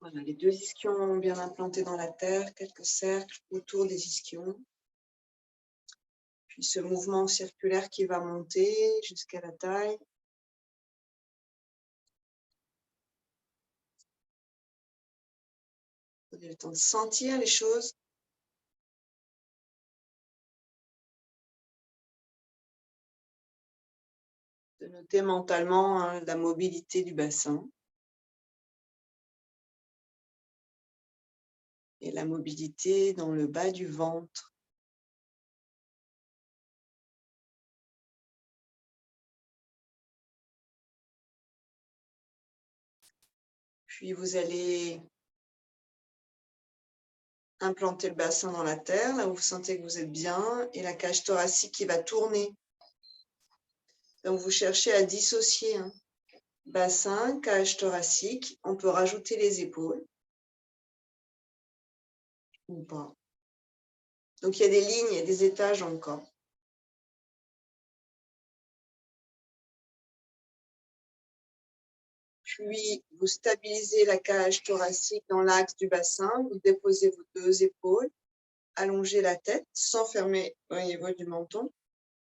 Voilà, les 2 ischions bien implantés dans la terre, quelques cercles autour des ischions. Puis ce mouvement circulaire qui va monter jusqu'à la taille. Vous avez le temps de sentir les choses. De noter mentalement la mobilité du bassin. Et la mobilité dans le bas du ventre. Puis vous allez implanter le bassin dans la terre, là où vous sentez que vous êtes bien, et la cage thoracique qui va tourner. Donc vous cherchez à dissocier bassin, cage thoracique. On peut rajouter les épaules ou pas. Donc il y a des lignes et des étages encore. Puis vous stabilisez la cage thoracique dans l'axe du bassin, vous déposez vos 2 épaules, allongez la tête sans fermer au niveau du menton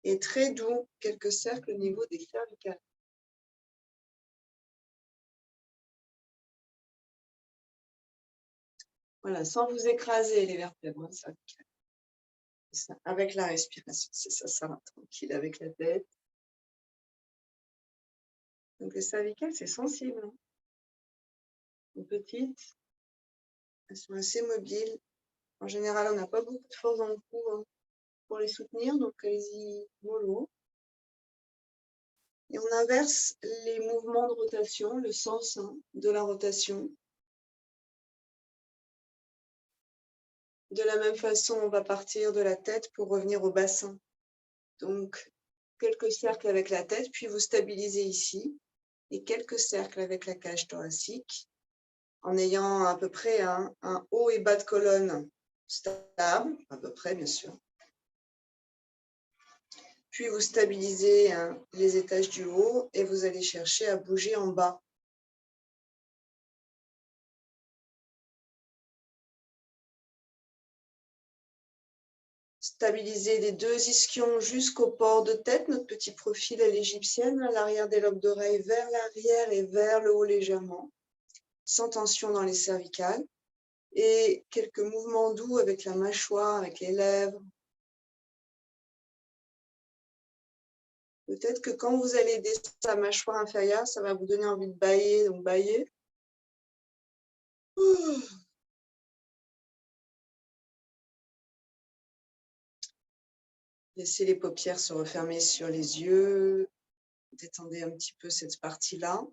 et très doux, quelques cercles au niveau des cervicales. Voilà, sans vous écraser les vertèbres cervicales. Ça, avec la respiration, c'est ça, ça va tranquille avec la tête. Donc les cervicales, c'est sensible. Les petites, elles sont assez mobiles. En général, on n'a pas beaucoup de force dans le cou pour les soutenir, donc allez-y mollo. Et on inverse les mouvements de rotation, le sens de la rotation. De la même façon, on va partir de la tête pour revenir au bassin. Donc, quelques cercles avec la tête, puis vous stabilisez ici, et quelques cercles avec la cage thoracique, en ayant à peu près un haut et bas de colonne stable, à peu près bien sûr. Puis vous stabilisez les étages du haut et vous allez chercher à bouger en bas. Stabiliser les 2 ischions jusqu'au port de tête, notre petit profil à l'égyptienne, à l'arrière des lobes d'oreilles vers l'arrière et vers le haut légèrement, sans tension dans les cervicales. Et quelques mouvements doux avec la mâchoire, avec les lèvres. Peut-être que quand vous allez descendre la mâchoire inférieure, ça va vous donner envie de bâiller, donc bâiller. Laissez les paupières se refermer sur les yeux. Détendez un petit peu cette partie-là.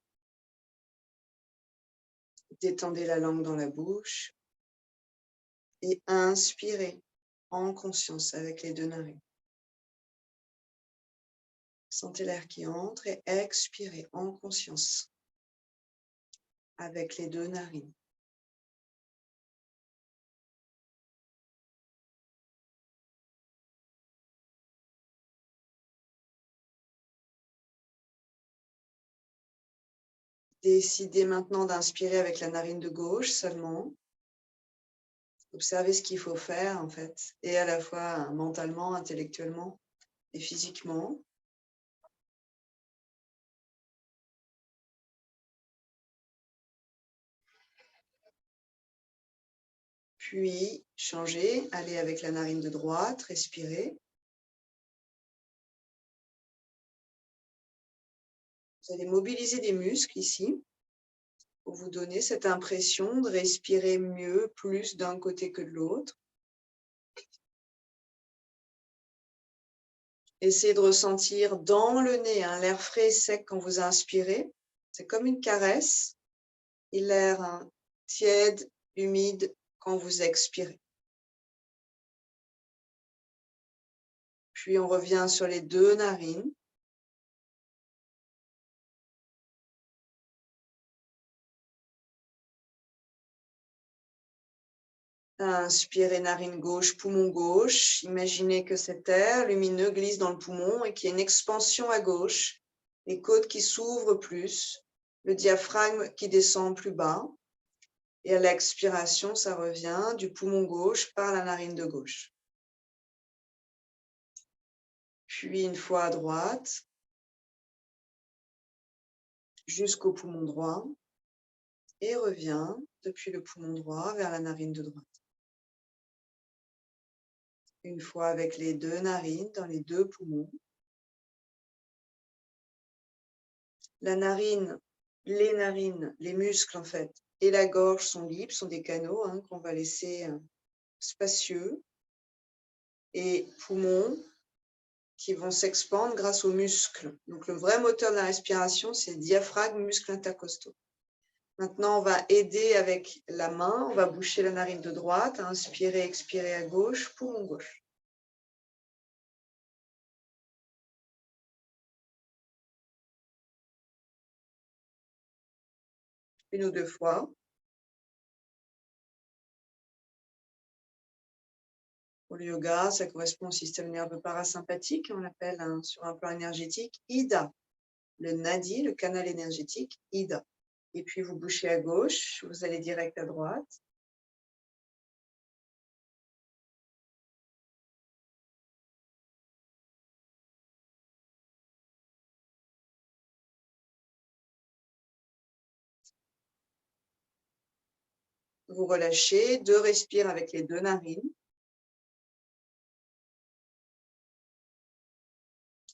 Détendez la langue dans la bouche. Et inspirez en conscience avec les 2 narines. Sentez l'air qui entre et expirez en conscience avec les 2 narines. Décidez maintenant d'inspirer avec la narine de gauche seulement. Observez ce qu'il faut faire en fait, et à la fois mentalement, intellectuellement et physiquement. Puis, changez, allez avec la narine de droite, respirez. Vous allez mobiliser des muscles ici pour vous donner cette impression de respirer mieux, plus d'un côté que de l'autre. Essayez de ressentir dans le nez l'air frais et sec quand vous inspirez. C'est comme une caresse. Et l'air tiède, humide quand vous expirez. Puis on revient sur les 2 narines. Inspirez narine gauche, poumon gauche. Imaginez que cet air lumineux glisse dans le poumon et qu'il y ait une expansion à gauche, les côtes qui s'ouvrent plus, le diaphragme qui descend plus bas. Et à l'expiration, ça revient du poumon gauche par la narine de gauche. Puis une fois à droite, jusqu'au poumon droit, et revient depuis le poumon droit vers la narine de droite. Une fois avec les deux narines dans les deux poumons. La narine, les muscles en fait, et la gorge sont libres, sont des canaux qu'on va laisser spacieux. Et poumons qui vont s'expandre grâce aux muscles. Donc le vrai moteur de la respiration, c'est diaphragme, muscles intercostaux. Maintenant, on va aider avec la main, on va boucher la narine de droite, inspirer, expirer à gauche, poumon gauche. Une ou deux fois. Pour le yoga, ça correspond au système nerveux parasympathique, on l'appelle sur un plan énergétique Ida. Le nadi, le canal énergétique Ida. Et puis vous bouchez à gauche, vous allez direct à droite. Vous relâchez, deux respires avec les deux narines.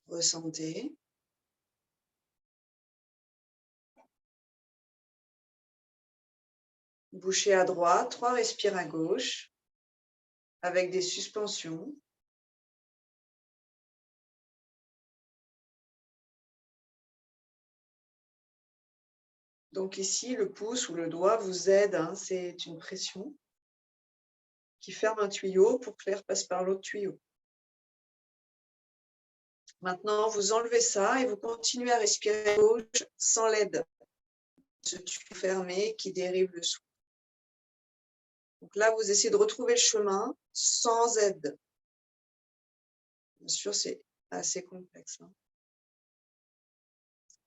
Ressentez. Bouchez à droite, 3 respires à gauche, avec des suspensions. Donc ici, le pouce ou le doigt vous aide, c'est une pression qui ferme un tuyau pour que l'air passe par l'autre tuyau. Maintenant, vous enlevez ça et vous continuez à respirer à gauche sans l'aide. Ce tuyau fermé qui dérive le souffle. Donc là, vous essayez de retrouver le chemin sans aide. Bien sûr, c'est assez complexe.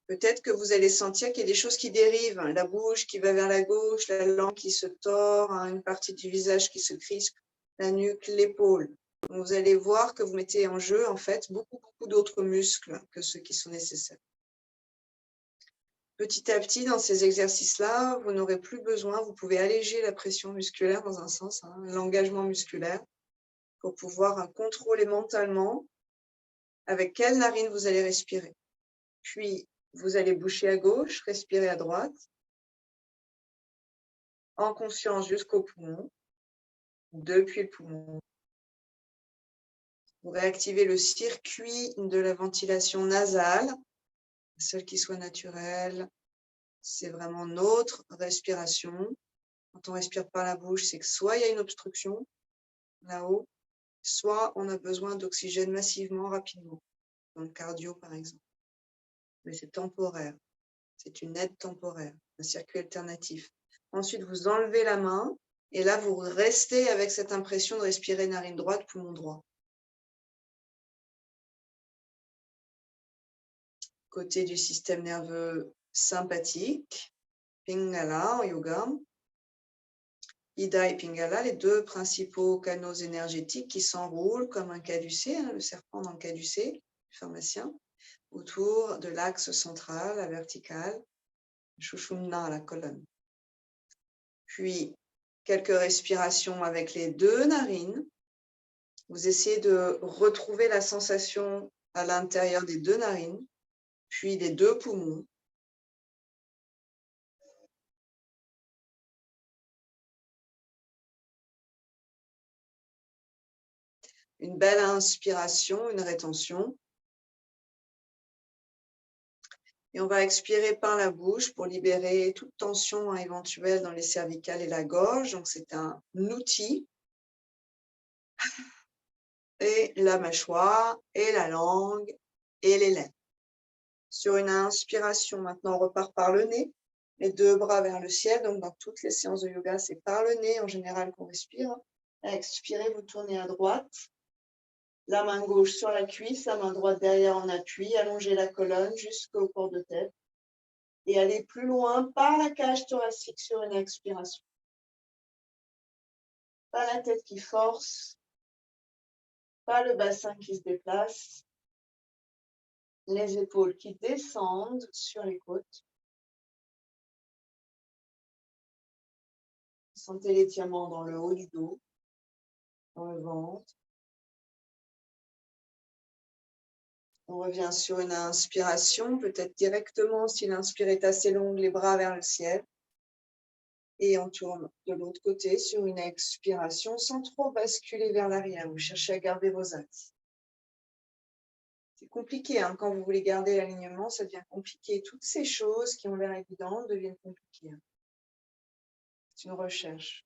Peut-être que vous allez sentir qu'il y a des choses qui dérivent, la bouche qui va vers la gauche, la langue qui se tord, une partie du visage qui se crispe, la nuque, l'épaule. Vous allez voir que vous mettez en jeu en fait beaucoup d'autres muscles que ceux qui sont nécessaires. Petit à petit, dans ces exercices-là, vous n'aurez plus besoin, vous pouvez alléger la pression musculaire dans un sens, l'engagement musculaire, pour pouvoir contrôler mentalement avec quelle narine vous allez respirer. Puis, vous allez boucher à gauche, respirer à droite, en conscience jusqu'au poumon, depuis le poumon. Vous réactivez le circuit de la ventilation nasale, celle qui soit naturelle. C'est vraiment notre respiration. Quand on respire par la bouche, c'est que soit il y a une obstruction là-haut, soit on a besoin d'oxygène massivement, rapidement, dans le cardio par exemple. Mais c'est temporaire, c'est une aide temporaire, un circuit alternatif. Ensuite, vous enlevez la main et là, vous restez avec cette impression de respirer narine droite, poumon droit. Côté du système nerveux sympathique, Pingala en yoga, Ida et Pingala, les deux principaux canaux énergétiques qui s'enroulent comme un caducée, le serpent dans le caducée, le pharmacien, autour de l'axe central, la verticale, Shushumna, la colonne. Puis, quelques respirations avec les deux narines. Vous essayez de retrouver la sensation à l'intérieur des deux narines, puis des deux poumons. Une belle inspiration, une rétention. Et on va expirer par la bouche pour libérer toute tension éventuelle dans les cervicales et la gorge. Donc, c'est un outil. Et la mâchoire, et la langue, et les lèvres. Sur une inspiration, maintenant, on repart par le nez. Les deux bras vers le ciel. Donc, dans toutes les séances de yoga, c'est par le nez en général qu'on respire. Expirez, vous tournez à droite. La main gauche sur la cuisse, la main droite derrière en appui. Allongez la colonne jusqu'au corps de tête. Et allez plus loin par la cage thoracique sur une expiration. Pas la tête qui force, pas le bassin qui se déplace, les épaules qui descendent sur les côtes. Sentez l'étirement dans le haut du dos, dans le ventre. On revient sur une inspiration, peut-être directement, si l'inspire est assez longue, les bras vers le ciel. Et on tourne de l'autre côté sur une expiration sans trop basculer vers l'arrière. Vous cherchez à garder vos axes. C'est compliqué, hein, quand vous voulez garder l'alignement, ça devient compliqué. Toutes ces choses qui ont l'air évidentes deviennent compliquées. C'est une recherche.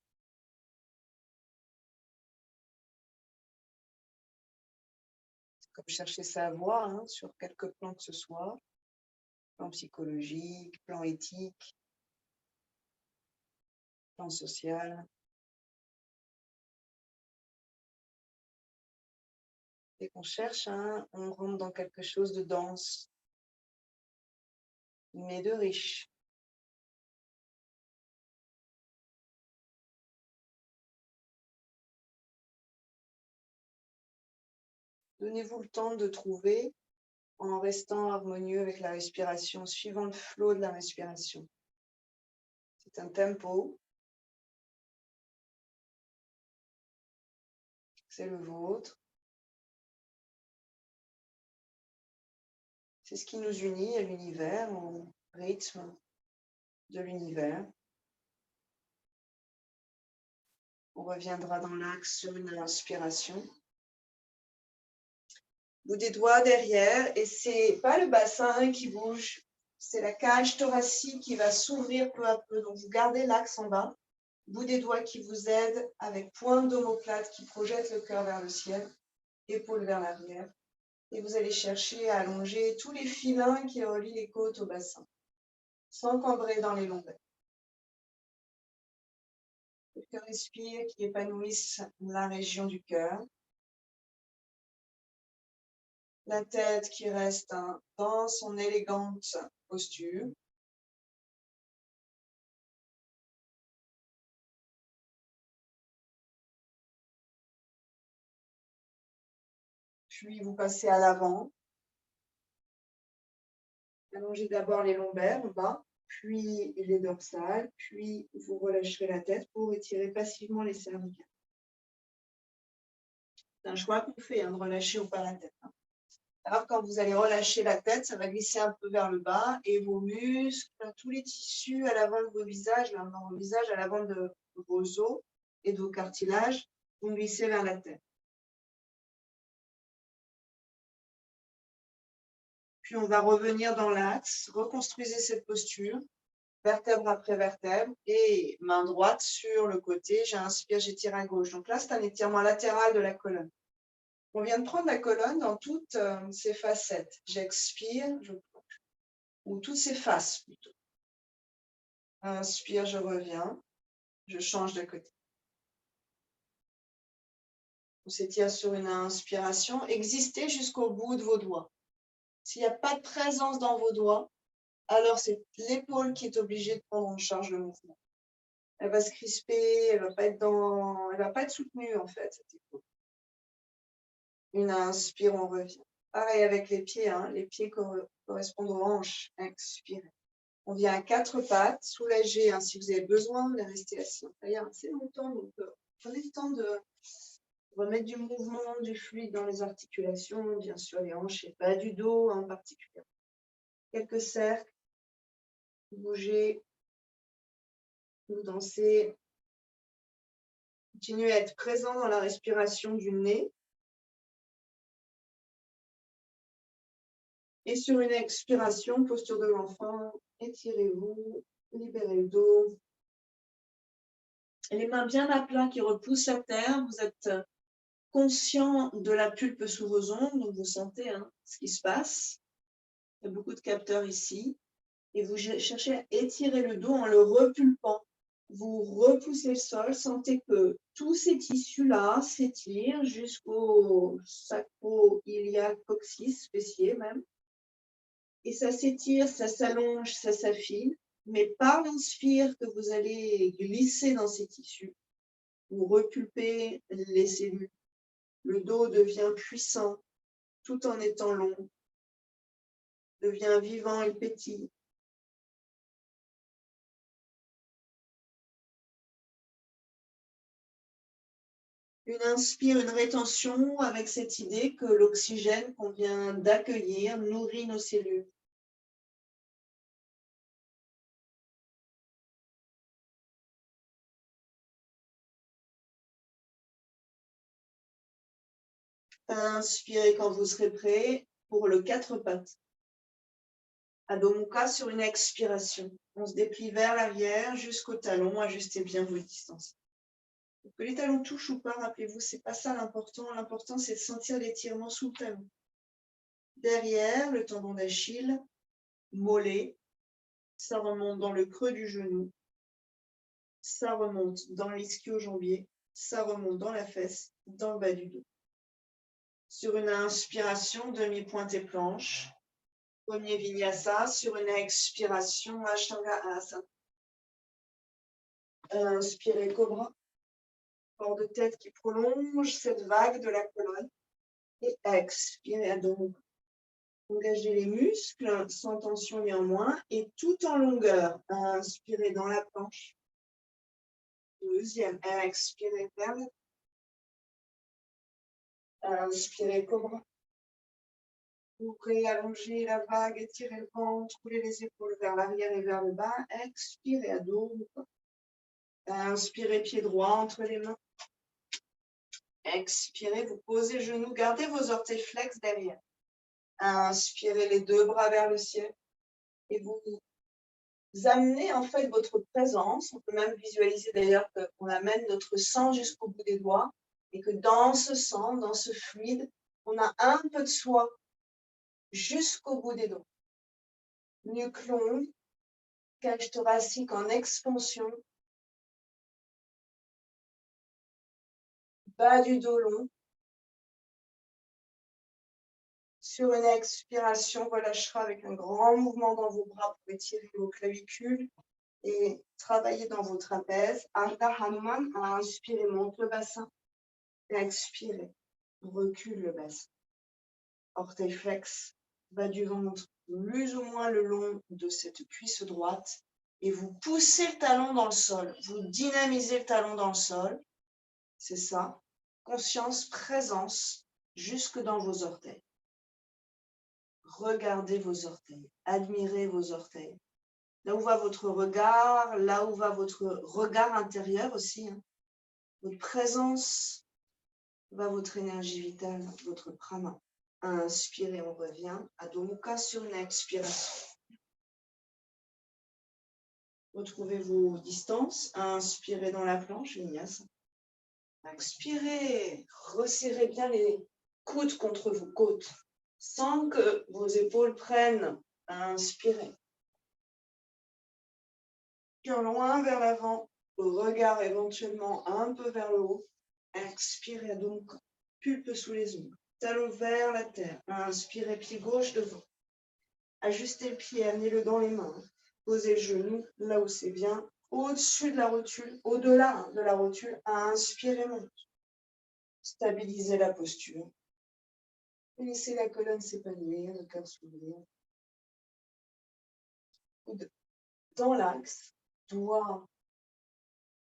C'est comme chercher sa voie, hein, sur quelques plans que ce soit. Plan psychologique, plan éthique, plan social. Dès qu'on cherche, hein, on rentre dans quelque chose de dense, mais de riche. Donnez-vous le temps de trouver en restant harmonieux avec la respiration, suivant le flot de la respiration. C'est un tempo. C'est le vôtre. C'est ce qui nous unit à l'univers, au rythme de l'univers. On reviendra dans l'axe sur une inspiration. Bout des doigts derrière, et c'est pas le bassin qui bouge, c'est la cage thoracique qui va s'ouvrir peu à peu. Donc vous gardez l'axe en bas, bout des doigts qui vous aide avec pointe d'omoplate qui projette le cœur vers le ciel, épaule vers l'arrière. Et vous allez chercher à allonger tous les filins qui relient les côtes au bassin, sans cambrer dans les lombaires. Le cœur respire, qui épanouisse la région du cœur. La tête qui reste dans son élégante posture. Puis vous passez à l'avant. Allongez d'abord les lombaires en bas, puis les dorsales, puis vous relâcherez la tête pour étirer passivement les cervicales. C'est un choix qu'on fait, de relâcher ou pas la tête. Alors, quand vous allez relâcher la tête, ça va glisser un peu vers le bas et vos muscles, tous les tissus à l'avant de vos visages, dans vos visages, à l'avant de vos os et de vos cartilages, vont glisser vers la tête. Puis on va revenir dans l'axe, reconstruisez cette posture, vertèbre après vertèbre, et main droite sur le côté, j'inspire, j'étire à gauche. Donc là, c'est un étirement latéral de la colonne. On vient de prendre la colonne dans toutes ses facettes. J'expire, je plonge. Ou toutes ses faces plutôt. Inspire, je reviens. Je change de côté. On s'étire sur une inspiration. Existez jusqu'au bout de vos doigts. S'il n'y a pas de présence dans vos doigts, alors c'est l'épaule qui est obligée de prendre en charge le mouvement. Elle va se crisper, elle va pas être soutenue en fait, cette épaule. Une inspire, on revient. Pareil avec les pieds, les pieds correspondent aux hanches. Expirez. On vient à quatre pattes, soulagez. Si vous avez besoin de rester assis. Il y a assez longtemps, donc prenez le temps de remettre du mouvement, du fluide dans les articulations, bien sûr les hanches et pas du dos en particulier. Quelques cercles, bougez, vous dansez. Continuez à être présent dans la respiration du nez. Et sur une expiration, posture de l'enfant, étirez-vous, libérez le dos. Les mains bien à plat qui repoussent à terre. Vous êtes conscient de la pulpe sous vos ongles, donc vous sentez ce qui se passe. Il y a beaucoup de capteurs ici. Et vous cherchez à étirer le dos en le repulpant. Vous repoussez le sol, sentez que tous ces tissus-là s'étirent jusqu'au sacro-iliaque coccyx, fessier même. Et ça s'étire, ça s'allonge, ça s'affine. Mais par l'inspire que vous allez glisser dans ces tissus, Vous repulpez les cellules. Le dos devient puissant tout en étant long. Devient vivant et pétille. Une inspire, une rétention avec cette idée que l'oxygène qu'on vient d'accueillir nourrit nos cellules. Inspirez quand vous serez prêt pour le 4 pattes. Adho Mukha sur une expiration. On se déplie vers l'arrière jusqu'au talon. Ajustez bien vos distances. Que les talons touchent ou pas, rappelez-vous, c'est pas ça l'important. L'important, c'est de sentir l'étirement sous le talon. Derrière, le tendon d'Achille, mollet, ça remonte dans le creux du genou, ça remonte dans l'ischio-jambier, ça remonte dans la fesse, dans le bas du dos. Sur une inspiration, demi-pointe et planche. Premier vinyasa. Sur une expiration, Ashtanga Asana. Inspirez cobra. Corps de tête qui prolonge cette vague de la colonne. Et expirez Adho Mukha. Engagez les muscles sans tension néanmoins et tout en longueur. Inspirez dans la planche. Deuxième, expirez vers le. Inspirez cobra. Ouvrez, allongez la vague, étirez le ventre, roulez les épaules vers l'arrière et vers le bas. Expirez Adho Mukha. Inspirez pied droit entre les mains. Expirez, vous posez genoux, gardez vos orteils flex derrière. Inspirez les deux bras vers le ciel et vous amenez en fait votre présence. On peut même visualiser d'ailleurs qu'on amène notre sang jusqu'au bout des doigts et que dans ce sang, dans ce fluide, on a un peu de soi jusqu'au bout des doigts. Nuque longue, cage thoracique en expansion, bas du dos long. Sur une expiration, relâchera avec un grand mouvement dans vos bras pour étirer vos clavicules et travailler dans vos trapèzes. Ardha Hanuman, inspirez, monte le bassin. Expirez, recule le bassin. Orteil flex, bas du ventre, plus ou moins le long de cette cuisse droite. Et vous poussez le talon dans le sol. Vous dynamisez le talon dans le sol. C'est ça. Conscience, présence, jusque dans vos orteils. Regardez vos orteils, admirez vos orteils. Là où va votre regard, là où va votre regard intérieur aussi. Votre présence, va votre énergie vitale, votre prana. Inspirez, on revient. Adho Mukha sur une expiration. Retrouvez vos distances. Inspirez dans la planche, vinyasa. Expirez, resserrez bien les coudes contre vos côtes, sans que vos épaules prennent. Inspirez. Cœur loin vers l'avant, regard éventuellement un peu vers le haut. Expirez, Adho Mukha. Pulpe sous les ongles. Talon vers la terre. Inspirez, pied gauche devant. Ajustez le pied, amenez-le dans les mains. Posez le genou là où c'est bien. Au-dessus de la rotule, au-delà de la rotule. Inspirez, monte. Stabilisez la posture. Laissez la colonne s'épanouir, le cœur s'ouvrir. Dans l'axe, doigt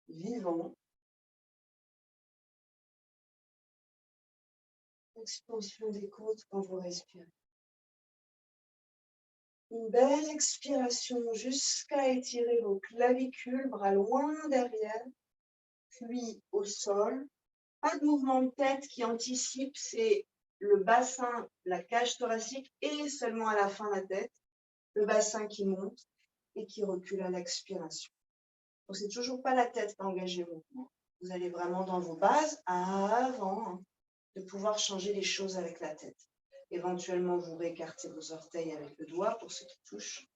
vivant. Expansion des côtes quand vous respirez. Une belle expiration jusqu'à étirer vos clavicules, bras loin derrière, puis au sol. Pas de mouvement de tête qui anticipe, c'est le bassin, la cage thoracique et seulement à la fin la tête, le bassin qui monte et qui recule à l'expiration. Donc c'est toujours pas la tête qui engage le mouvement. Vous allez vraiment dans vos bases avant de pouvoir changer les choses avec la tête. Éventuellement, vous réécartez vos orteils avec le doigt pour ceux qui touchent.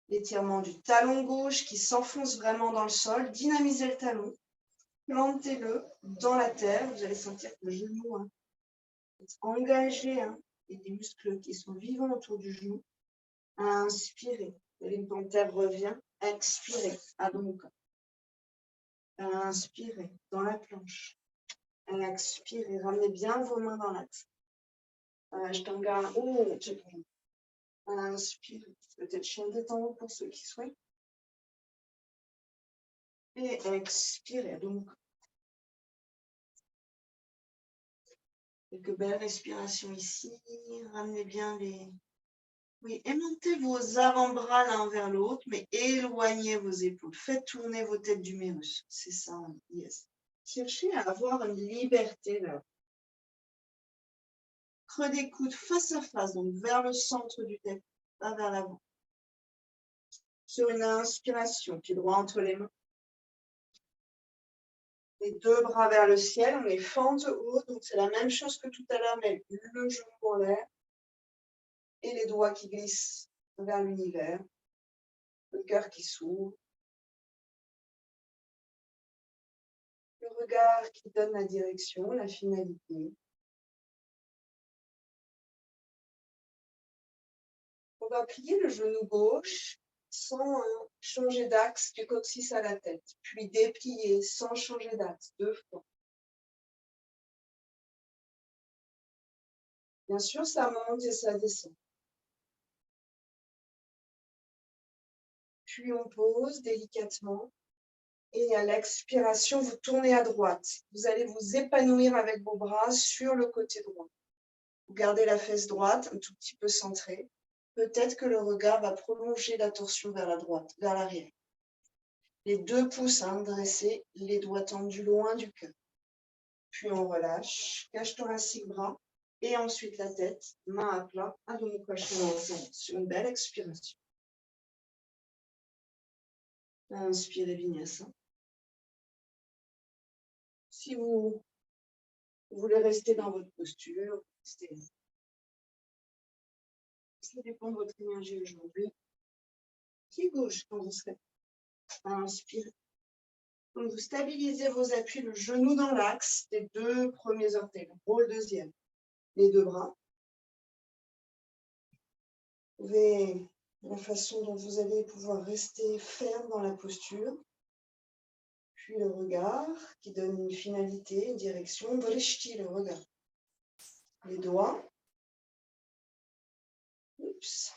L'étirement du talon gauche qui s'enfonce vraiment dans le sol. Dynamisez le talon. Plantez-le dans la terre. Vous allez sentir que le genou est engagé et des muscles qui sont vivants autour du genou. Inspirez. L'intentaire revient. Expirez. Adho Mukha. Inspirez dans la planche. Expirez. Ramenez bien vos mains dans l'axe. Ashtanga. Inspirez. Peut-être chien de temps pour ceux qui souhaitent. Et expirez. Donc, quelques belles respirations ici. Ramenez bien les... Oui, aimantez vos avant-bras l'un vers l'autre, mais éloignez vos épaules. Faites tourner vos têtes d'humérus. C'est ça, yes. Cherchez à avoir une liberté là. Creux des coudes face à face, donc vers le centre du tête, pas vers l'avant. Sur une inspiration, pied droit entre les mains. Les deux bras vers le ciel, on est fente haute, donc c'est la même chose que tout à l'heure, mais le genou en l'air. Et les doigts qui glissent vers l'univers. Le cœur qui s'ouvre. Le regard qui donne la direction, la finalité. On va plier le genou gauche sans changer d'axe du coccyx à la tête, puis déplier sans changer d'axe 2 fois. Bien sûr, ça monte et ça descend. Puis on pose délicatement et à l'expiration, vous tournez à droite. Vous allez vous épanouir avec vos bras sur le côté droit. Vous gardez la fesse droite un tout petit peu centrée. Peut-être que le regard va prolonger la torsion vers la droite, vers l'arrière. Les 2 pouces dressés, les doigts tendus loin du cœur. Puis on relâche, cage thoracique, bras, et ensuite la tête, main à plat, Adho Mukha Svanasana, sur une belle expiration. Inspirez Vinyasa. Si vous voulez rester dans votre posture, restez. Ça dépend de votre énergie aujourd'hui. Pied gauche quand vous serez. Inspirez. Donc vous stabilisez vos appuis, le genou dans l'axe des 2 premiers orteils, le deuxième. Les 2 bras. Vous pouvez, la façon dont vous allez pouvoir rester ferme dans la posture. Puis le regard qui donne une finalité, une direction. Vrishti, le regard. Les doigts. Oups.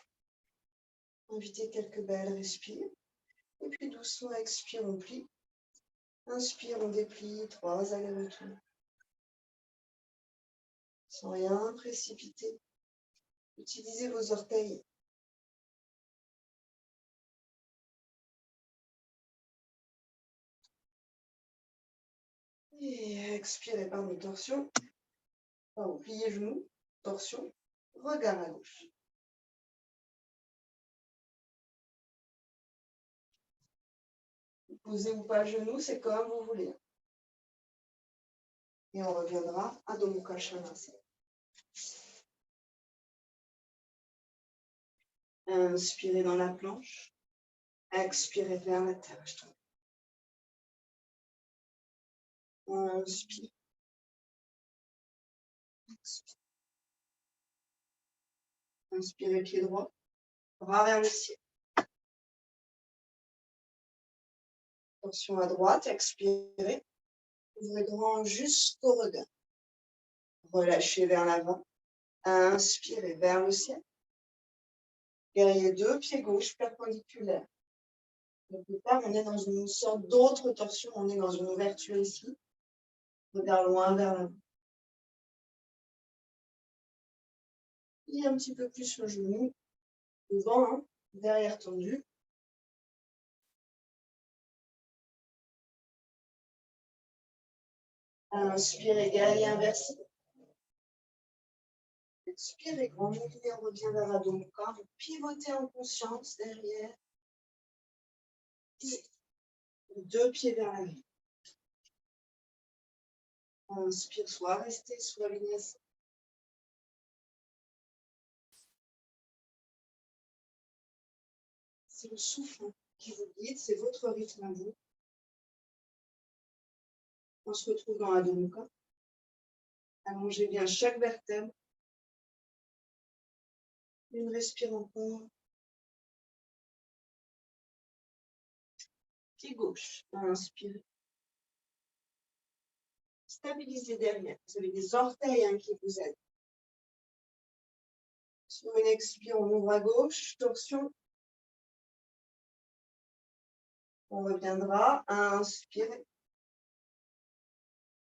Invitez quelques belles respires. Et puis doucement, expire, on plie. Inspire, on déplie. 3 allers-retours. Sans rien précipiter. Utilisez vos orteils. Et expirez par mes torsions. Pardon, pliez genoux, torsion, regard à gauche. Posez ou pas genou, c'est comme vous voulez. Et on reviendra à Adho Mukha Svanasana. Inspirez dans la planche. Expirez vers la terre. Inspire. Inspirez pied droit. Bras vers le ciel. Attention à droite. Expirez. Ouvrez grand jusqu'au regard. Relâchez vers l'avant. Inspirez vers le ciel. Guerrier 2, pied gauche perpendiculaire. Quelque part, on est dans une sorte d'autre torsion. On est dans une ouverture ici. Regard loin vers l'avant. Et un petit peu plus le genou. Devant, derrière tendu. Inspirez, guerrier inversé. Expirez, grand mouvement, on revient vers Adho Mukha. Vous pivotez en conscience derrière. Et 2 pieds vers l'arrière. Inspire, soit rester, soit vinyasa. C'est le souffle qui vous guide, c'est votre rythme à vous. On se retrouve dans Adho Mukha. Allongez bien chaque vertèbre. Une respire encore. Pied gauche, inspirez. Stabilisez derrière. Vous avez des orteils qui vous aident. Sur une expire, on ouvre à gauche, torsion. On reviendra. Inspirez.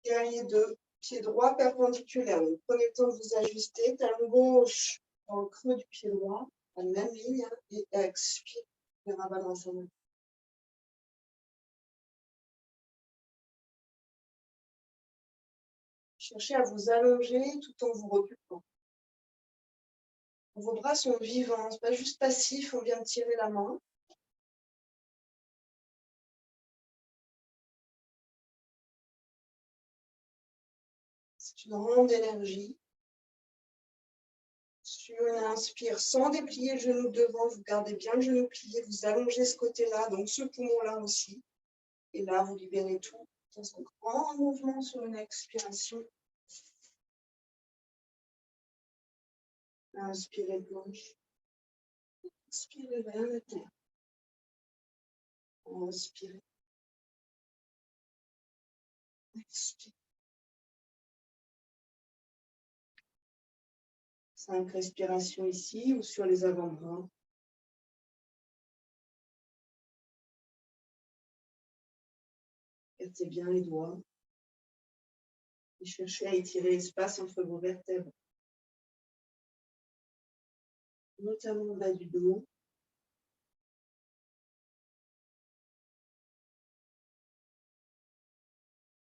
Guerrier 2, pied droit perpendiculaire. Donc, prenez le temps de vous ajuster. Talon gauche dans le creux du pied droit, la même ligne. Et expire. Vers Abadasana. Cherchez à vous allonger tout en vous reculant. Vos bras sont vivants, c'est pas juste passif, on vient de tirer la main. C'est une ronde d'énergie. Sur une inspire, sans déplier le genou devant, vous gardez bien le genou plié, vous allongez ce côté-là, donc ce poumon-là aussi. Et là, vous libérez tout. C'est un grand mouvement sur une expiration. Inspirez gauche. Inspirez vers la terre. Inspirez. Expirez. 5 respirations ici ou sur les avant-bras. Écartez bien les doigts. Et cherchez à étirer l'espace entre vos vertèbres. Notamment au bas du dos.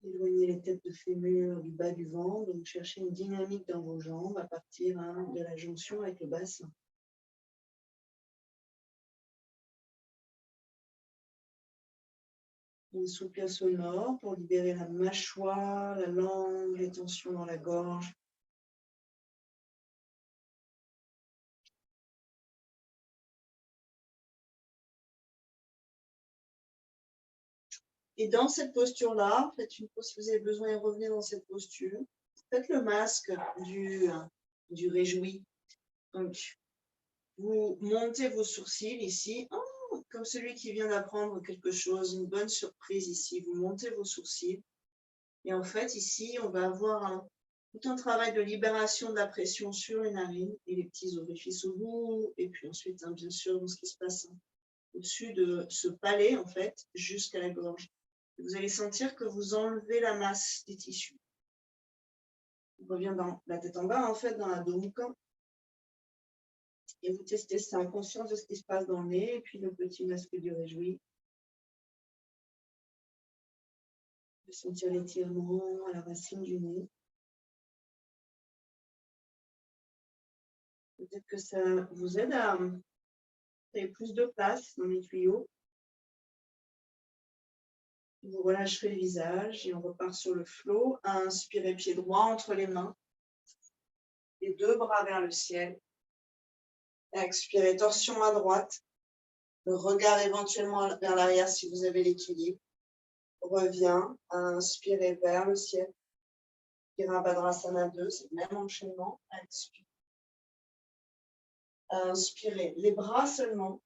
Éloignez les têtes de fémur du bas du ventre, donc cherchez une dynamique dans vos jambes à partir de la jonction avec le bassin. Une soupir sonore pour libérer la mâchoire, la langue, les tensions dans la gorge. Et dans cette posture-là, faites une pause si vous avez besoin et revenez dans cette posture. Faites le masque du réjoui. Donc, vous montez vos sourcils ici, comme celui qui vient d'apprendre quelque chose, une bonne surprise ici. Vous montez vos sourcils. Et en fait, ici, on va avoir tout un travail de libération de la pression sur les narines et les petits orifices au bout. Et puis ensuite, bien sûr, dans ce qui se passe au-dessus de ce palais, en fait, jusqu'à la gorge. Vous allez sentir que vous enlevez la masse des tissus. On revient dans la tête en bas, en fait, dans la Domukha. Et vous testez ça en conscience de ce qui se passe dans le nez, et puis le petit masque du réjoui. Vous sentir l'étirement à la racine du nez. Peut-être que ça vous aide à créer plus de place dans les tuyaux. Vous relâcherez le visage et on repart sur le flot. Inspirez pied droit entre les mains. Les deux bras vers le ciel. Expirez, torsion à droite. Le regard éventuellement vers l'arrière si vous avez l'équilibre. Revient. Inspirez vers le ciel. Virabhadrasana 2, c'est le même enchaînement. Expirez. Inspirez. Les bras seulement.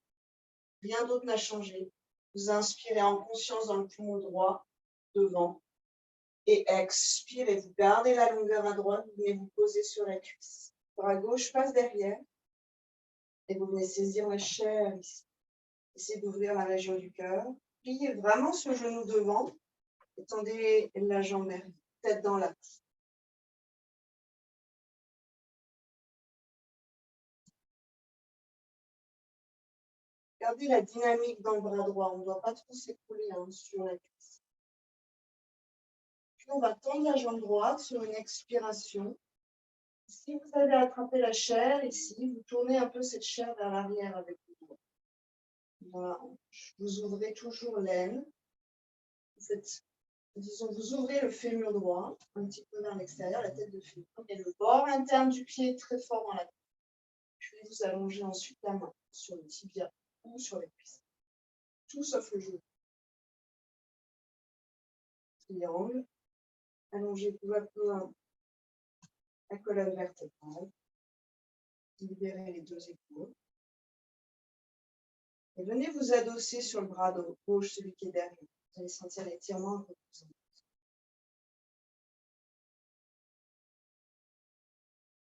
Rien d'autre n'a changé. Vous inspirez en conscience dans le poumon droit, devant. Et expirez, vous gardez la longueur à droite, vous venez vous poser sur la cuisse. Bras gauche passe derrière. Et vous venez saisir la chair ici. Essayez d'ouvrir la région du cœur. Pliez vraiment ce genou devant. Étendez la jambe derrière, tête dans l'axe. Gardez la dynamique dans le bras droit. On ne doit pas trop s'écrouler sur la cuisse. Puis on va tendre la jambe droite sur une expiration. Si vous avez attrapé la chair ici, vous tournez un peu cette chair vers l'arrière avec le doigt. Voilà. Vous ouvrez toujours l'aine. Vous ouvrez le fémur droit, un petit peu vers l'extérieur, la tête de fémur. Et le bord interne du pied très fort dans la tête. Puis vous allongez ensuite la main sur le tibia ou sur les cuisses. Tout sauf le genou. Triangle. Allongez peu à peu la colonne vertébrale. Libérez les deux épaules. Et venez vous adosser sur le bras gauche, celui qui est derrière. Vous allez sentir l'étirement un peu plus important.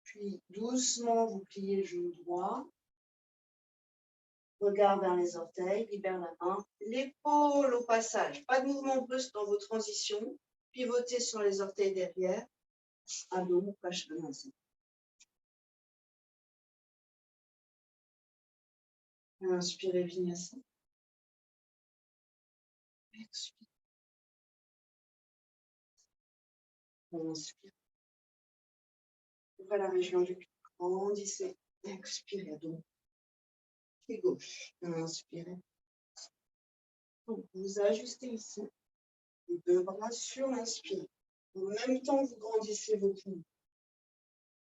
Puis doucement, vous pliez le genou droit. Regard vers les orteils, libère la main. L'épaule au passage. Pas de mouvement brusque dans vos transitions. Pivotez sur les orteils derrière. Adho Mukha Svanasana. Inspirez Vinyasa. Expirez. Inspirez. Ouvrez la région du cœur. Grandissez. Expirez. Donc, pied gauche. Inspirez. Donc, vous ajustez ici. Les deux bras sur l'inspire. En même temps, vous grandissez vos poumons.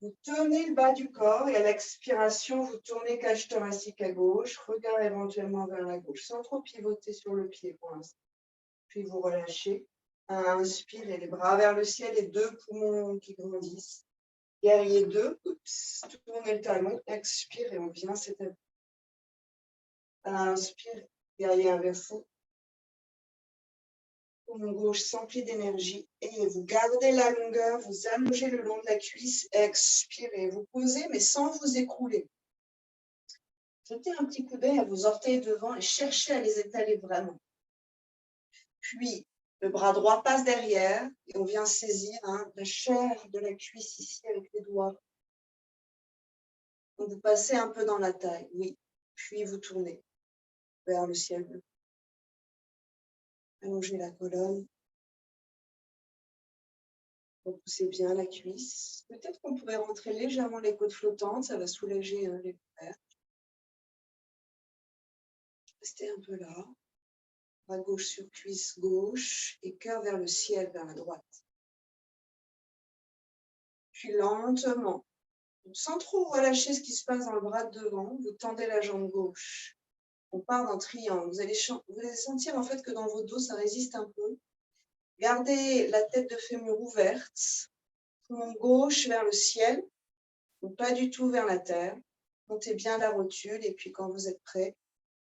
Vous tenez le bas du corps et à l'expiration, vous tournez cage thoracique à gauche, regard éventuellement vers la gauche, sans trop pivoter sur le pied pour l'instant. Puis vous relâchez. Inspirez les bras vers le ciel et deux poumons qui grandissent. Guerrier 2, tournez le talon, expirez, on vient s'établir. Inspire, guerrier inversé. Poumon gauche s'emplit d'énergie et vous gardez la longueur, vous allongez le long de la cuisse, expirez, vous posez mais sans vous écrouler. Jetez un petit coup d'œil à vos orteils devant et cherchez à les étaler vraiment. Puis, le bras droit passe derrière et on vient saisir la chair de la cuisse ici avec les doigts. Donc, vous passez un peu dans la taille, oui. Puis, vous tournez vers le ciel bleu. Allongez la colonne. Repoussez bien la cuisse. Peut-être qu'on pourrait rentrer légèrement les côtes flottantes, ça va soulager les paupières. Restez un peu là. Bras gauche sur cuisse gauche et cœur vers le ciel, vers la droite. Puis lentement, sans trop relâcher ce qui se passe dans le bras de devant, vous tendez la jambe gauche. On part dans triangle. Vous allez sentir en fait que dans vos dos, ça résiste un peu. Gardez la tête de fémur ouverte, poumon gauche vers le ciel, donc pas du tout vers la terre. Montez bien la rotule et puis quand vous êtes prêt,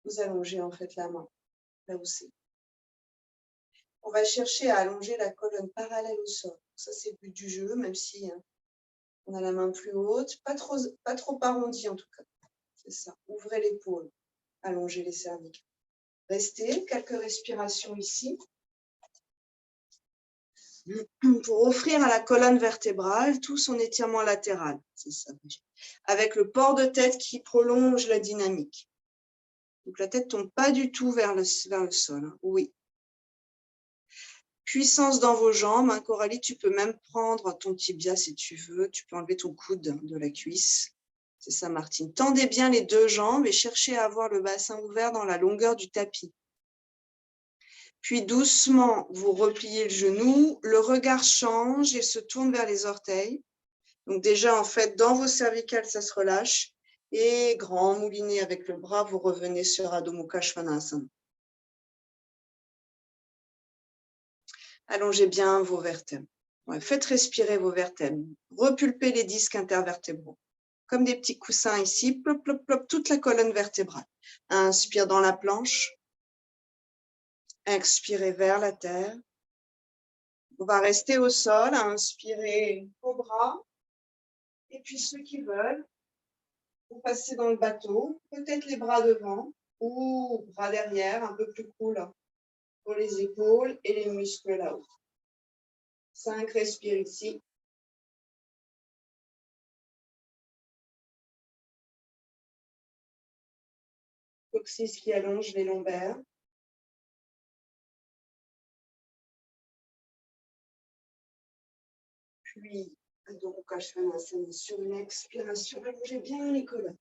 vous allongez en fait la main là où c'est. On va chercher à allonger la colonne parallèle au sol. Ça, c'est le but du jeu, même si on a la main plus haute. Pas trop arrondi en tout cas. C'est ça. Ouvrez l'épaule. Allongez les cervicales. Restez quelques respirations ici. Pour offrir à la colonne vertébrale tout son étirement latéral. C'est ça. Avec le port de tête qui prolonge la dynamique. Donc la tête ne tombe pas du tout vers le sol. Oui. Puissance dans vos jambes. Coralie, tu peux même prendre ton tibia si tu veux. Tu peux enlever ton coude de la cuisse. C'est ça, Martine. Tendez bien les deux jambes et cherchez à avoir le bassin ouvert dans la longueur du tapis. Puis doucement, vous repliez le genou. Le regard change et se tourne vers les orteils. Donc déjà, en fait, dans vos cervicales, ça se relâche. Et grand moulinet avec le bras, vous revenez sur Adho Mukha Svanasana. Allongez bien vos vertèbres. Ouais, faites respirer vos vertèbres. Repulpez les disques intervertébraux. Comme des petits coussins ici, plop, plop, plop, toute la colonne vertébrale. Inspire dans la planche. Expirez vers la terre. On va rester au sol. Inspirez au bras. Et puis ceux qui veulent, vous passez dans le bateau. Peut-être les bras devant ou bras derrière, un peu plus cool pour les épaules et les muscles là-haut. 5, respire ici. Coccyx qui allonge les lombaires. Puis, Adho Mukha Svanasana sur une expiration. Allongez bien les colonnes.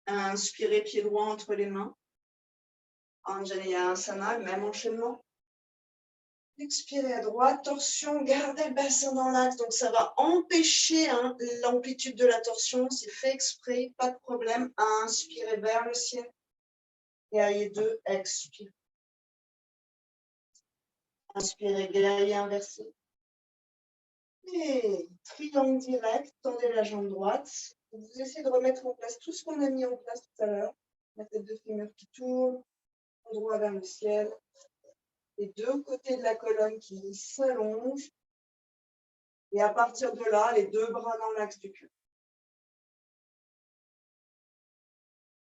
Inspirez, pied droit entre les mains. Anjaneyasana, même enchaînement. Expirez à droite, torsion, gardez le bassin dans l'axe. Donc, ça va empêcher l'amplitude de la torsion. C'est fait exprès, pas de problème. Inspirez vers le ciel. Guerrier 2, expire. Inspirez, guerrier inversé. Et triangle direct, tendez la jambe droite. Vous essayez de remettre en place tout ce qu'on a mis en place tout à l'heure. La tête de fémur qui tourne, droit vers le ciel. Les deux côtés de la colonne qui s'allongent. Et à partir de là, les deux bras dans l'axe du cul.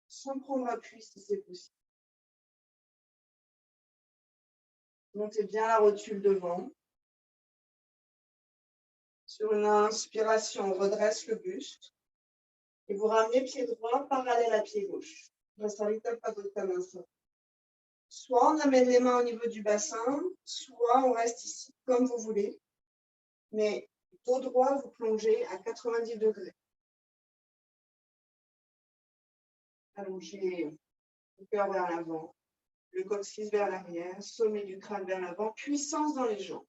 Sans prendre appui si c'est possible. Montez bien la rotule devant. Sur une inspiration, on redresse le buste. Et vous ramenez pied droit parallèle à pied gauche. Soit on amène les mains au niveau du bassin, soit on reste ici, comme vous voulez. Mais dos droit, vous plongez à 90 degrés. Allongez le cœur vers l'avant, le coccyx vers l'arrière, sommet du crâne vers l'avant, puissance dans les jambes.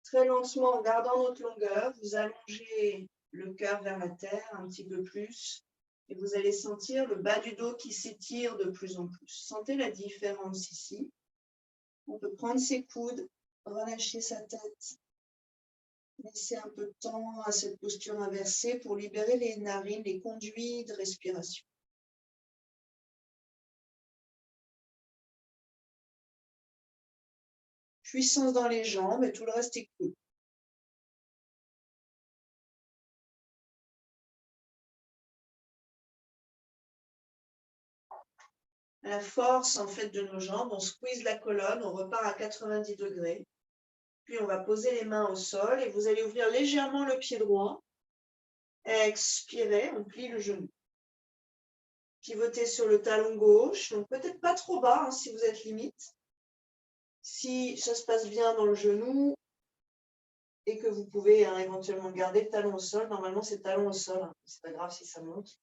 Très lentement, en gardant notre longueur, vous allongez le cœur vers la terre un petit peu plus et vous allez sentir le bas du dos qui s'étire de plus en plus. Sentez la différence ici. On peut prendre ses coudes, relâcher sa tête, laisser un peu de temps à cette posture inversée pour libérer les narines, les conduits de respiration. Puissance dans les jambes et tout le reste est cool. La force en fait de nos jambes, on squeeze la colonne, on repart à 90 degrés. Puis on va poser les mains au sol et vous allez ouvrir légèrement le pied droit. Expirez, on plie le genou. Pivotez sur le talon gauche, donc peut-être pas trop bas hein, si vous êtes limite. Si ça se passe bien dans le genou et que vous pouvez hein, éventuellement garder le talon au sol, normalement c'est talon au sol, hein, c'est pas grave si ça monte.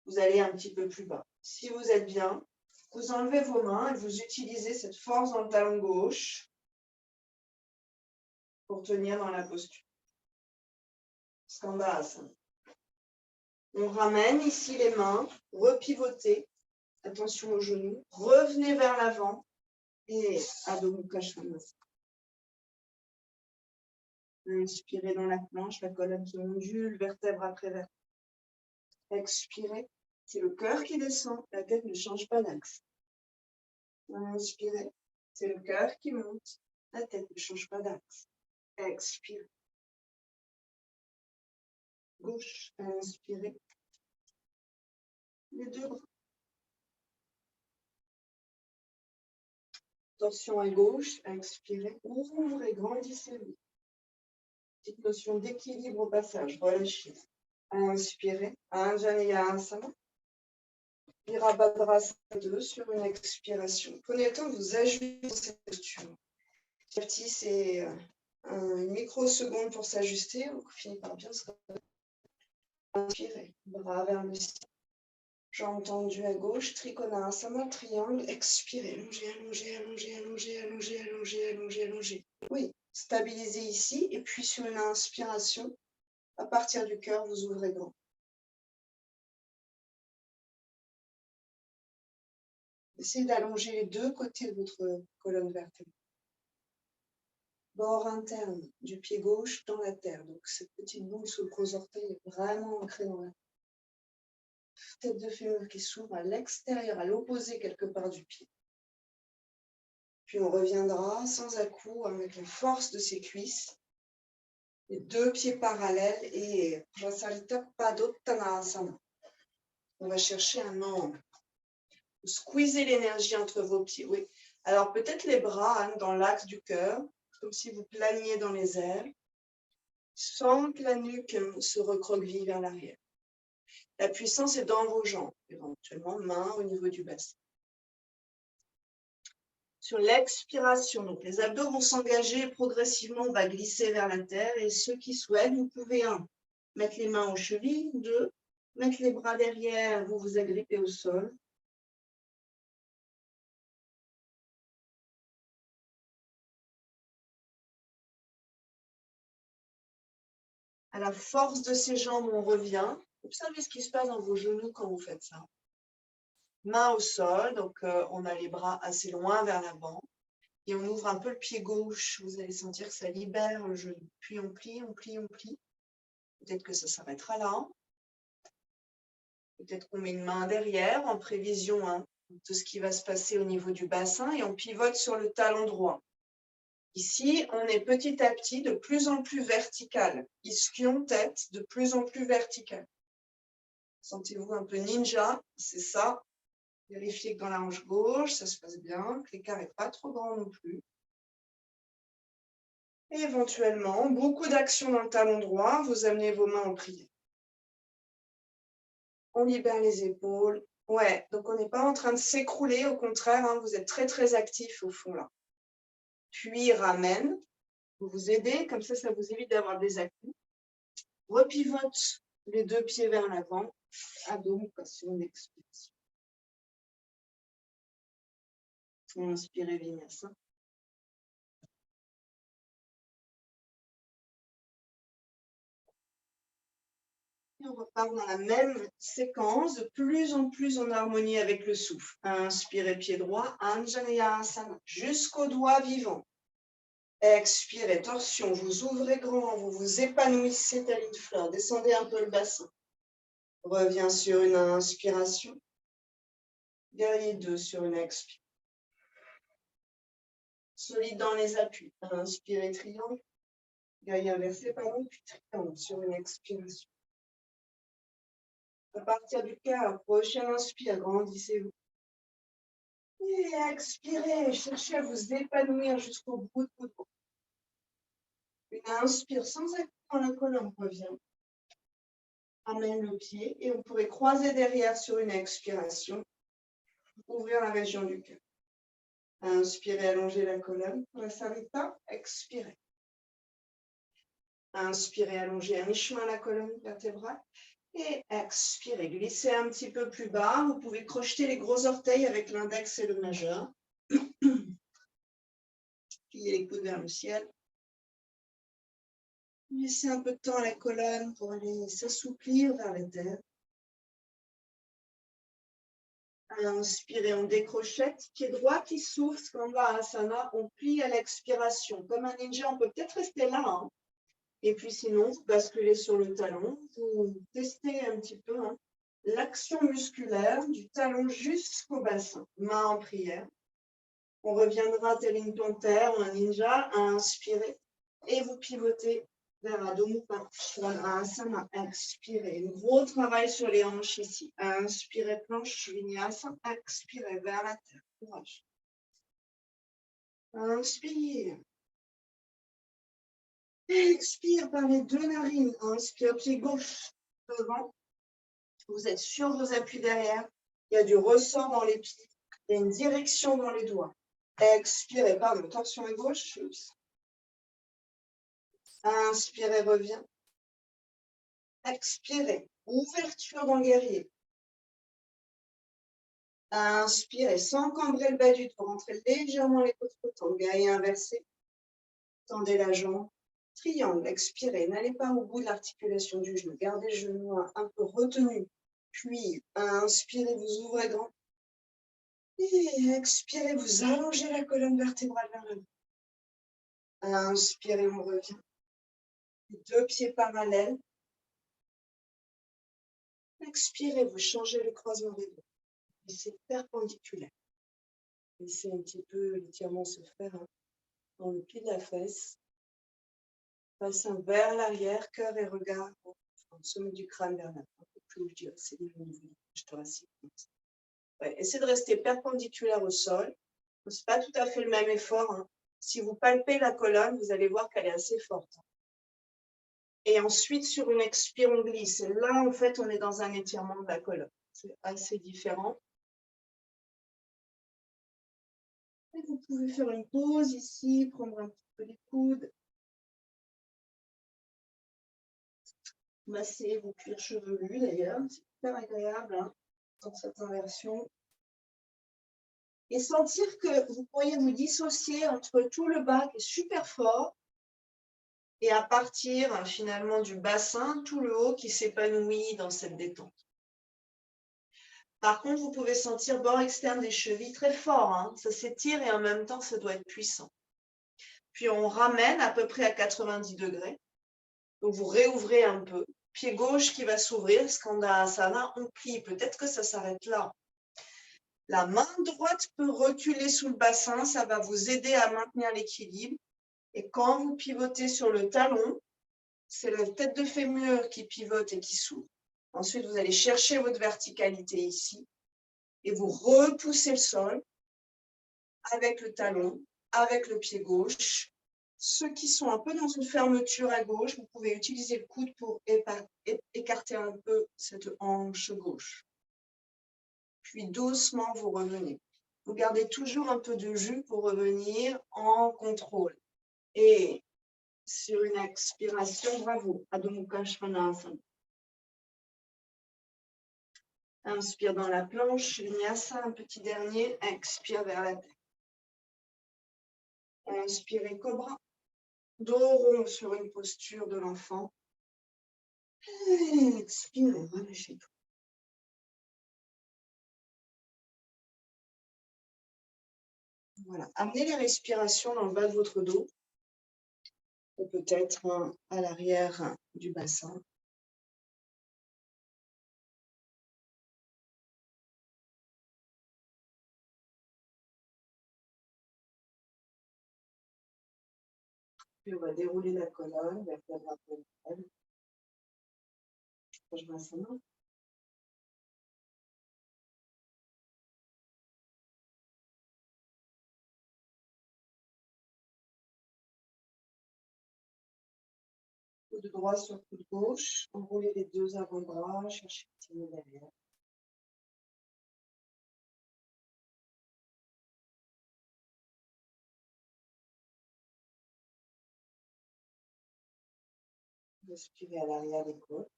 Vous allez un petit peu plus bas. Si vous êtes bien, vous enlevez vos mains et vous utilisez cette force dans le talon gauche pour tenir dans la posture. Skandhasana. On ramène ici les mains, repivotez, attention aux genoux, revenez vers l'avant et Adho Mukha Svanasana. Inspirez dans la planche, la colonne qui ondule, vertèbre après vertèbre. Expirez, c'est le cœur qui descend, la tête ne change pas d'axe. Inspirez, c'est le cœur qui monte, la tête ne change pas d'axe. Expirez. Gauche, inspirez. Les deux bras. Torsion à gauche, expirez. Ouvrez, grandissez-vous. Petite notion d'équilibre au passage, relâchez. Inspirez, Anjaneyasana. Virabhadrasana 2 sur une expiration. Prenez le temps de vous ajuster cette posture. Petit à petit, c'est une microseconde pour s'ajuster. On finit par bien se inspirer. Bras vers le ciel. Jambes tendues à gauche. Trikonasana, triangle. Expirez. Allongez, allongez, allongez, allongez, allongez, allongez, allongez, allongez. Oui, stabilisez ici. Et puis sur une inspiration, à partir du cœur, vous ouvrez grand. Essayez d'allonger les deux côtés de votre colonne vertébrale. Bord interne du pied gauche dans la terre. Donc cette petite boule sous le gros orteil est vraiment ancrée dans la terre. Tête de fémur qui s'ouvre à l'extérieur, à l'opposé quelque part du pied. Puis on reviendra sans à-coup avec la force de ses cuisses. Les deux pieds parallèles et Vasalita Padottanasana. On va chercher un angle. Vous squeezez l'énergie entre vos pieds. Oui. Alors peut-être les bras hein, dans l'axe du cœur, comme si vous planiez dans les airs, sans que la nuque se recroqueville vers l'arrière. La puissance est dans vos jambes, éventuellement main au niveau du bassin. Sur l'expiration, donc les abdos vont s'engager progressivement, on va glisser vers la terre et ceux qui souhaitent, vous pouvez mettre les mains aux chevilles, 2, mettre les bras derrière, vous vous agrippez au sol. À la force de ces jambes, on revient. Observez ce qui se passe dans vos genoux quand vous faites ça. Main au sol, donc on a les bras assez loin vers l'avant. Et on ouvre un peu le pied gauche. Vous allez sentir que ça libère le genou. Puis on plie, on plie, on plie. Peut-être que ça s'arrêtera là. Peut-être qu'on met une main derrière en prévision de ce qui va se passer au niveau du bassin et on pivote sur le talon droit. Ici, on est petit à petit de plus en plus vertical. Ischion, tête, de plus en plus vertical. Sentez-vous un peu ninja, c'est ça. Vérifiez que dans la hanche gauche, ça se passe bien, que l'écart n'est pas trop grand non plus. Et éventuellement, beaucoup d'action dans le talon droit, vous amenez vos mains en prière. On libère les épaules. Ouais, donc on n'est pas en train de s'écrouler, au contraire, vous êtes très très actif au fond là. Puis ramène, vous vous aidez, comme ça vous évite d'avoir des à-coups. Repivote les deux pieds vers l'avant, Adho Mukha d'expiration. Inspirez Vinyasa. Et on repart dans la même séquence, de plus en plus en harmonie avec le souffle. Inspirez pied droit, Anjaneyasana, jusqu'au doigt vivant. Expirez, torsion, vous ouvrez grand, vous vous épanouissez telle une fleur. Descendez un peu le bassin. Reviens sur une inspiration. Guerrier 2 sur une expiration. Solide dans les appuis. Inspirez, triangle. Guerrier inversé, pardon, puis triangle sur une expiration. À partir du cœur, prochaine inspire, grandissez-vous. Et expirez, cherchez à vous épanouir jusqu'au bout de votre peau. Une inspire sans être dans la colonne, revient. Amène le pied et on pourrait croiser derrière sur une expiration. Ouvrir la région du cœur. Inspirez, allongez la colonne. La sarita, expirez. Inspirez, allongez à mi-chemin la colonne vertébrale. Et expirez, glissez un petit peu plus bas. Vous pouvez crocheter les gros orteils avec l'index et le majeur. Pliez les coudes vers le ciel. Laissez un peu de temps à la colonne pour aller s'assouplir vers la terre. Inspirez, on décrochette. Pied droit qui s'ouvre, Skandasana, on plie à l'expiration. Comme un ninja, on peut peut-être rester là. Et puis sinon, vous basculez sur le talon. Vous testez un petit peu l'action musculaire du talon jusqu'au bassin. Main en prière. On reviendra tel une panthère ou un ninja. Inspirez. Et vous pivotez vers Adho Mukha Svanasana. Expirez. Un gros travail sur les hanches ici. Inspirez, planche, vinyasa. Expirez vers la terre. Courage. Inspire. Expire par les deux narines. Inspire, pied gauche devant. Vous êtes sur vos appuis derrière. Il y a du ressort dans les pieds. Il y a une direction dans les doigts. Expirez, pardon, torsion à gauche. Inspirez, revient. Expirez, ouverture dans le guerrier. Inspirez, sans cambrer le bas du dos. Rentrez légèrement les côtes flottantes. Guerrier inversé. Tendez la jambe. Triangle, expirez. N'allez pas au bout de l'articulation du genou. Gardez le genou un peu retenu. Puis, inspirez, vous ouvrez grand. Et expirez, vous allongez la colonne vertébrale vers l'avant. Inspirez, on revient. Deux pieds parallèles. Expirez, vous changez le croisement des doigts. Et c'est perpendiculaire. Laissez un petit peu l'étirement se faire dans le pli de la fesse. Bassin vers l'arrière, cœur et regard au sommet du crâne vers l'avant. Un peu plus, je dirais, c'est le niveau du thoracique. Ouais, essayez de rester perpendiculaire au sol. Ce n'est pas tout à fait le même effort. Si vous palpez la colonne, vous allez voir qu'elle est assez forte. Et ensuite, sur une expire, on glisse. Et là, en fait, on est dans un étirement de la colonne. C'est assez différent. Et vous pouvez faire une pause ici, prendre un petit peu les coudes. Masser vos cuirs chevelus, d'ailleurs. C'est super agréable dans cette inversion. Et sentir que vous pourriez vous dissocier entre tout le bas qui est super fort et à partir finalement du bassin, tout le haut qui s'épanouit dans cette détente. Par contre, vous pouvez sentir bord externe des chevilles très fort. Hein. Ça s'étire et en même temps, ça doit être puissant. Puis on ramène à peu près à 90 degrés. Donc vous réouvrez un peu. Pied gauche qui va s'ouvrir, parce qu'on a ça va, on plie. Peut-être que ça s'arrête là. La main droite peut reculer sous le bassin, ça va vous aider à maintenir l'équilibre. Et quand vous pivotez sur le talon, c'est la tête de fémur qui pivote et qui s'ouvre. Ensuite, vous allez chercher votre verticalité ici et vous repoussez le sol avec le talon, avec le pied gauche. Ceux qui sont un peu dans une fermeture à gauche, vous pouvez utiliser le coude pour écarter un peu cette hanche gauche. Puis doucement, vous revenez. Vous gardez toujours un peu de jus pour revenir en contrôle. Et sur une expiration, bravo, Adho Mukha Svanasana. Inspire dans la planche, Vinyasa, un petit dernier, expire vers la tête. Inspirez Cobra, dos rond sur une posture de l'enfant. Expirez, relâchez tout. Voilà, amenez les respirations dans le bas de votre dos, ou peut-être à l'arrière du bassin. Puis on va dérouler la colonne, vertèbre abdominale. Je mets sa main. Coude droit sur coude gauche, enroulez les deux avant-bras, cherchez le petit nez derrière. Respirez à l'arrière des côtes.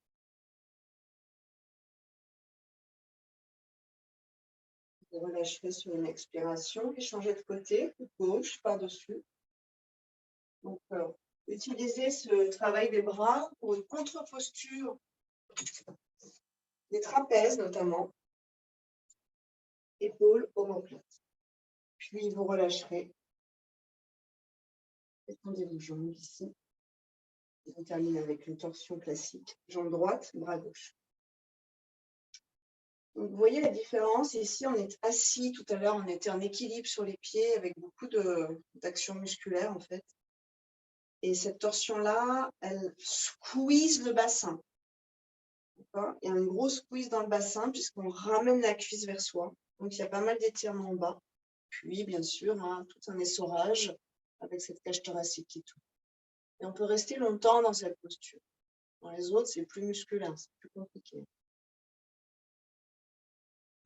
Vous relâcherez sur une expiration et changez de côté, coude gauche par-dessus. Donc, utilisez ce travail des bras pour une contre-posture, des trapèzes notamment, épaules, omoplate. Puis vous relâcherez. Étendez vos jambes ici. Et on termine avec une torsion classique. Jambe droite, bras gauche. Donc, vous voyez la différence. Ici, on est assis. Tout à l'heure, on était en équilibre sur les pieds avec beaucoup d'action musculaire, en fait. Et cette torsion-là, elle squeeze le bassin. Il y a une grosse squeeze dans le bassin puisqu'on ramène la cuisse vers soi. Donc, il y a pas mal d'étirements en bas. Puis, bien sûr, tout un essorage avec cette cage thoracique qui tourne. Et on peut rester longtemps dans cette posture. Dans les autres, c'est plus musculaire, c'est plus compliqué.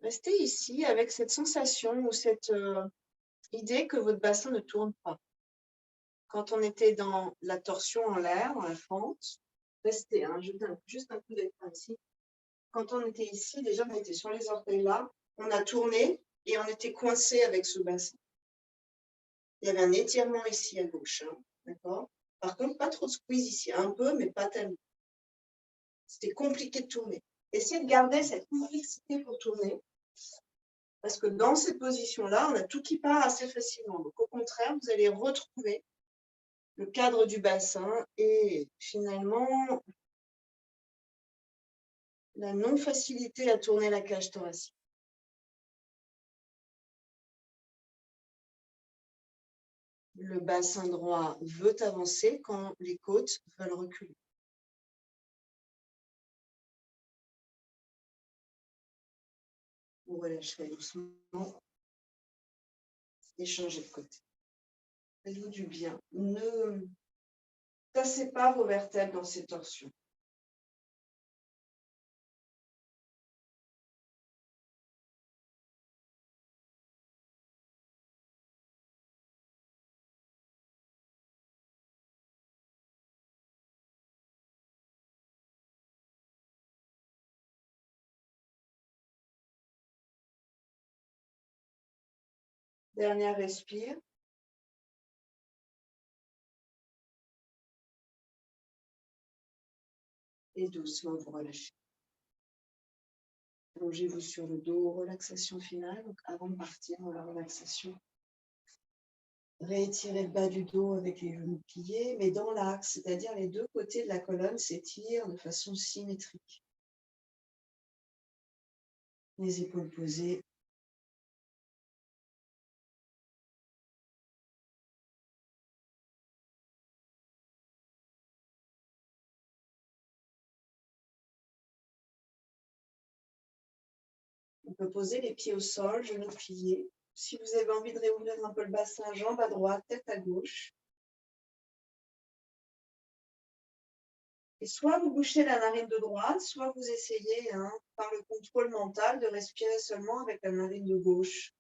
Restez ici avec cette sensation ou cette idée que votre bassin ne tourne pas. Quand on était dans la torsion en l'air, dans la fente, restez, juste un coup d'écran ici. Quand on était ici, déjà on était sur les orteils là, on a tourné et on était coincé avec ce bassin. Il y avait un étirement ici à gauche, d'accord? Par contre, pas trop de squeeze ici, un peu, mais pas tellement. C'était compliqué de tourner. Essayez de garder cette complexité pour tourner, parce que dans cette position-là, on a tout qui part assez facilement. Donc, au contraire, vous allez retrouver le cadre du bassin et finalement la non-facilité à tourner la cage thoracique. Le bassin droit veut avancer quand les côtes veulent reculer. Vous relâcherez doucement et changez de côté. Faites-vous du bien. Ne cassez pas vos vertèbres dans ces torsions. Dernière respire. Et doucement, vous relâchez. Allongez-vous sur le dos, relaxation finale. Donc avant de partir dans la relaxation, réétirez le bas du dos avec les genoux pliés, mais dans l'axe, c'est-à-dire les deux côtés de la colonne s'étirent de façon symétrique. Les épaules posées. On peut poser les pieds au sol, genoux pliés. Si vous avez envie de réouvrir un peu le bassin, jambes à droite, tête à gauche. Et soit vous bouchez la narine de droite, soit vous essayez, par le contrôle mental, de respirer seulement avec la narine de gauche.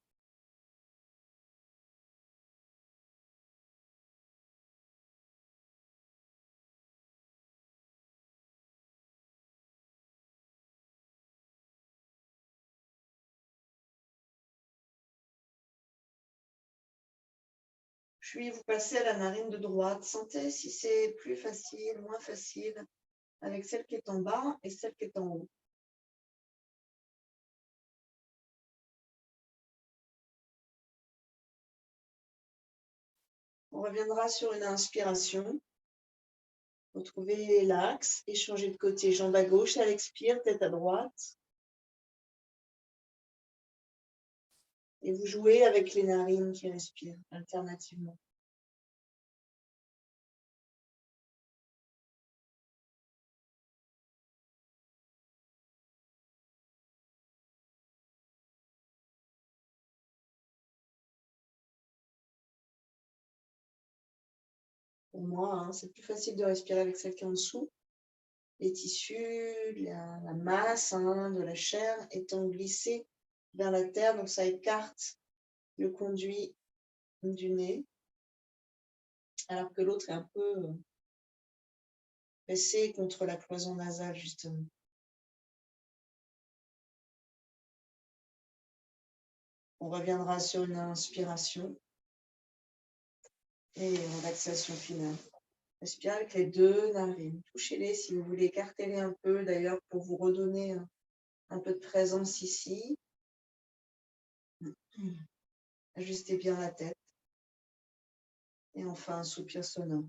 Puis vous passez à la narine de droite. Sentez si c'est plus facile, moins facile, avec celle qui est en bas et celle qui est en haut. On reviendra sur une inspiration. Retrouvez l'axe et changez de côté. Jambe à gauche, elle expire, tête à droite. Et vous jouez avec les narines qui respirent alternativement. Pour moi, c'est plus facile de respirer avec celle qui est en dessous. Les tissus, la masse de la chair étant glissée vers la terre, donc ça écarte le conduit du nez, alors que l'autre est un peu pressé contre la cloison nasale, justement. On reviendra sur une inspiration et relaxation finale. Respirez avec les deux narines. Touchez-les si vous voulez, écartez-les un peu, d'ailleurs, pour vous redonner un peu de présence ici. Ajustez bien la tête. Et enfin, un soupir sonore.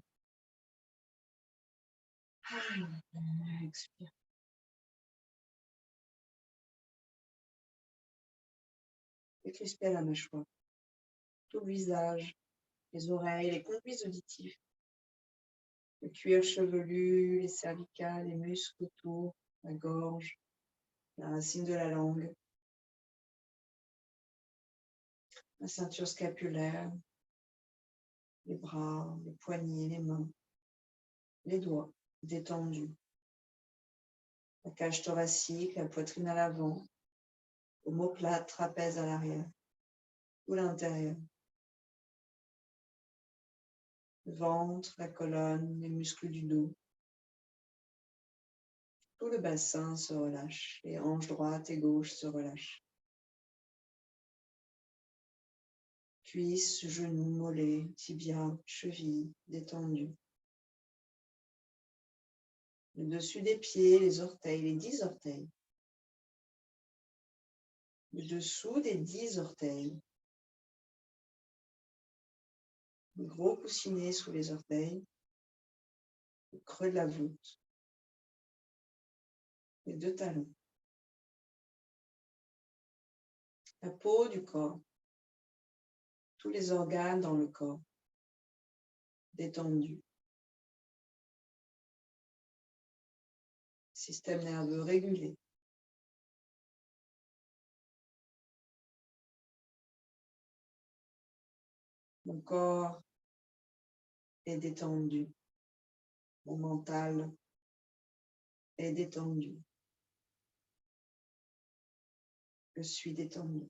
Expire. Et crispez la mâchoire. Tout le visage, les oreilles, les conduits auditifs, le cuir chevelu, les cervicales, les muscles autour, la gorge, la racine de la langue, la ceinture scapulaire, les bras, les poignets, les mains, les doigts détendus, la cage thoracique, la poitrine à l'avant, omoplate, trapèze à l'arrière, tout l'intérieur. Le ventre, la colonne, les muscles du dos. Tout le bassin se relâche, les hanches droite et gauche se relâchent. Cuisses, genoux, mollets, tibias, chevilles détendus. Le dessus des pieds, les orteils, les 10 orteils. Le dessous des 10 orteils. Le gros coussinet sous les orteils. Le creux de la voûte. Les 2 talons. La peau du corps. Tous les organes dans le corps. Détendus. Système nerveux régulé. Mon corps est détendu. Mon mental est détendu. Je suis détendu.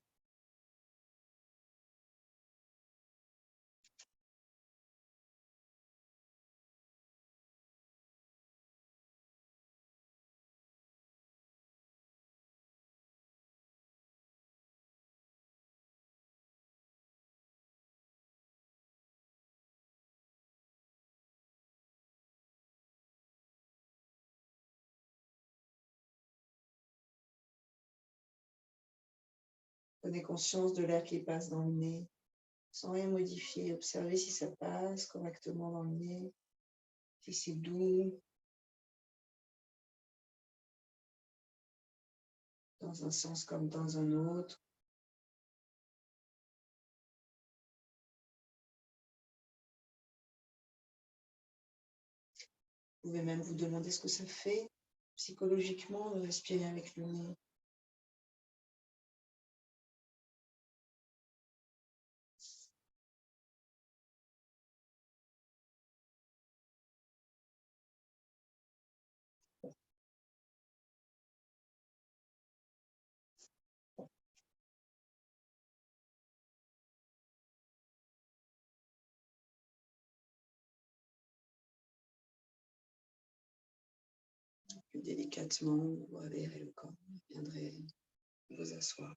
Prenez conscience de l'air qui passe dans le nez, sans rien modifier. Observez si ça passe correctement dans le nez, si c'est doux, dans un sens comme dans un autre. Vous pouvez même vous demander ce que ça fait psychologiquement de respirer avec le nez. Plus délicatement, vous réveillerez le corps, vous viendrez vous asseoir.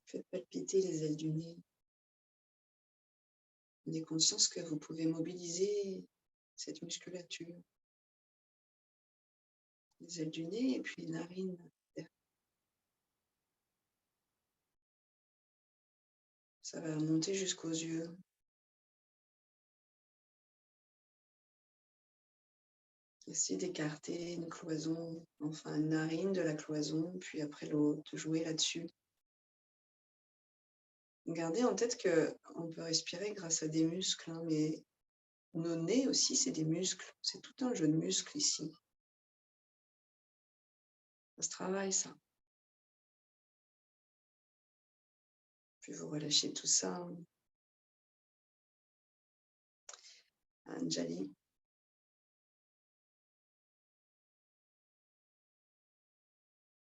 Faites palpiter les ailes du nez. Prenez conscience que vous pouvez mobiliser cette musculature. Les ailes du nez et puis les narines. Ça va monter jusqu'aux yeux. Essayez d'écarter une cloison, enfin une narine de la cloison, puis après l'autre, jouer là-dessus. Gardez en tête qu'on peut respirer grâce à des muscles, hein, mais nos nez aussi, c'est des muscles. C'est tout un jeu de muscles ici. Ça se travaille, ça. Puis vous relâchez tout ça. Anjali.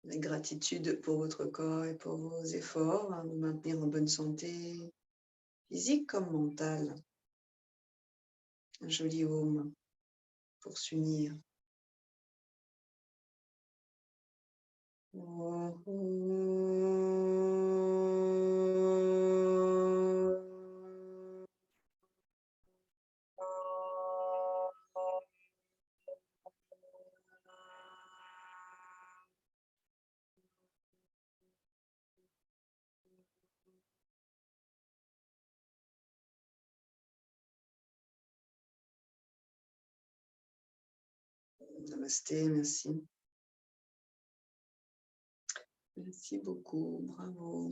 La gratitude pour votre corps et pour vos efforts, de maintenir en bonne santé, physique comme mentale. Un joli home pour s'unir. Namasté, merci. Merci beaucoup, bravo.